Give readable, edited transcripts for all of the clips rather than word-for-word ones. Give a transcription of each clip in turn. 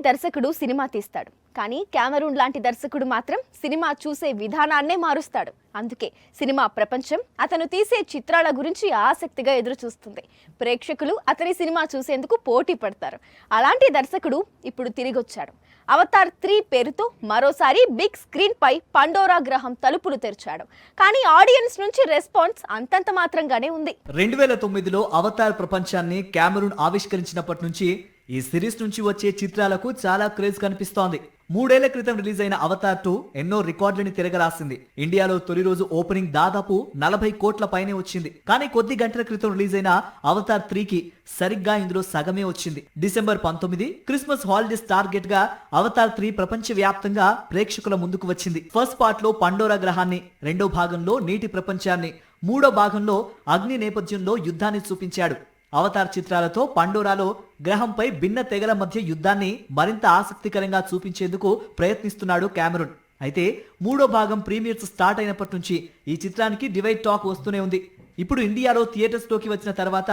దర్శకుడు సినిమా తీస్తాడు, కానీ కెమెరూన్ లాంటి దర్శకుడు మాత్రం సినిమా చూసే విధానాన్నే మారుస్తాడు. అందుకే సినిమా ప్రపంచం అతను తీసే చిత్రాల గురించి ఆసక్తిగా ఎదురు చూస్తుంది. ప్రేక్షకులు అతని సినిమా చూసేందుకు పోటీ పడతారు. అలాంటి దర్శకుడు ఇప్పుడు తిరిగొచ్చాడు. అవతార్ 3 పేరుతో మరోసారి బిగ్ స్క్రీన్ పై పండోరా గ్రహం తలుపులు తెరిచాడు. కానీ ఆడియన్స్ నుంచి రెస్పాన్స్ అంతంత మాత్రంగానే ఉంది. 2009లో అవతార్ ప్రపంచాన్ని కెమెరూన్ ఆవిష్కరించినప్పటి నుంచి ఈ సిరీస్ నుంచి వచ్చే చిత్రాలకు చాలా క్రేజ్ కనిపిస్తోంది. 3 ఏళ్ల క్రితం రిలీజ్ అయిన అవతార్ 2 ఎన్నో రికార్డులని తిరగరాసింది. ఇండియాలో తొలి రోజు ఓపెనింగ్ దాదాపు 40 కోట్ల పైనే వచ్చింది. కానీ కొద్ది గంటల క్రితం రిలీజ్ అయిన అవతార్ 3కి సరిగ్గా ఇందులో సగమే వచ్చింది. డిసెంబర్ 19 క్రిస్మస్ హాలిడేస్ టార్గెట్ గా అవతార్ 3 ప్రపంచ వ్యాప్తంగా ప్రేక్షకుల ముందుకు వచ్చింది. ఫస్ట్ పార్ట్ లో పండోరా గ్రహాన్ని, రెండో భాగంలో నీటి ప్రపంచాన్ని, మూడో భాగంలో అగ్ని నేపథ్యంలో యుద్ధాన్ని చూపించాడు. అవతార్ చిత్రాలతో పండోరాలో గ్రహంపై భిన్న తెగల మధ్య యుద్ధాన్ని మరింత ఆసక్తికరంగా చూపించేందుకు ప్రయత్నిస్తున్నాడు కెమెరూన్. అయితే మూడో భాగం ప్రీమియర్స్ స్టార్ట్ అయినప్పటి నుంచి ఈ చిత్రానికి డివైడ్ టాక్ వస్తూనే ఉంది. ఇప్పుడు ఇండియాలో థియేటర్స్ లోకి వచ్చిన తర్వాత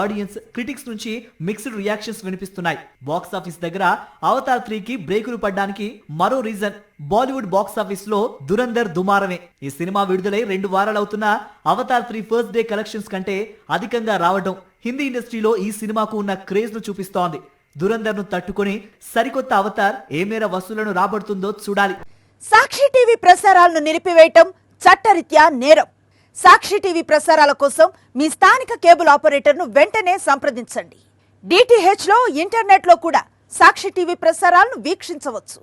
ఆడియన్స్, క్రిటిక్స్ నుంచి మిక్స్డ్ రియాక్షన్స్ వినిపిస్తున్నాయి. బాక్స్ ఆఫీస్ దగ్గర అవతార్ 3కి బ్రేకులు పడ్డానికి మరో రీజన్ బాలీవుడ్ బాక్స్ ఆఫీస్ లో దురంధర్ దుమారమే. ఈ సినిమా విడుదలై 2 వారాలవుతున్న అవతార్ 3 ఫస్ట్ డే కలెక్షన్స్ కంటే అధికంగా రావడం హిందీ ఇండస్ట్రీలో ఈ సినిమాకు ఉన్న క్రేజ్ ను చూపిస్తోంది. దురంధర్ ను తట్టుకొని సరికొత్త అవతార్ ఏ మేర వసూళ్లను రాబడుతుందో చూడాలి. సాక్షి టీవీ ప్రసారాలను నిలిపివేయటం చట్టరీత్యా నేరం. సాక్షి టీవీ ప్రసారాల కోసం మీ స్థానిక కేబుల్ ఆపరేటర్ను వెంటనే సంప్రదించండి. DTH లో, ఇంటర్నెట్ లో కూడా సాక్షి టీవీ ప్రసారాలను వీక్షించవచ్చు.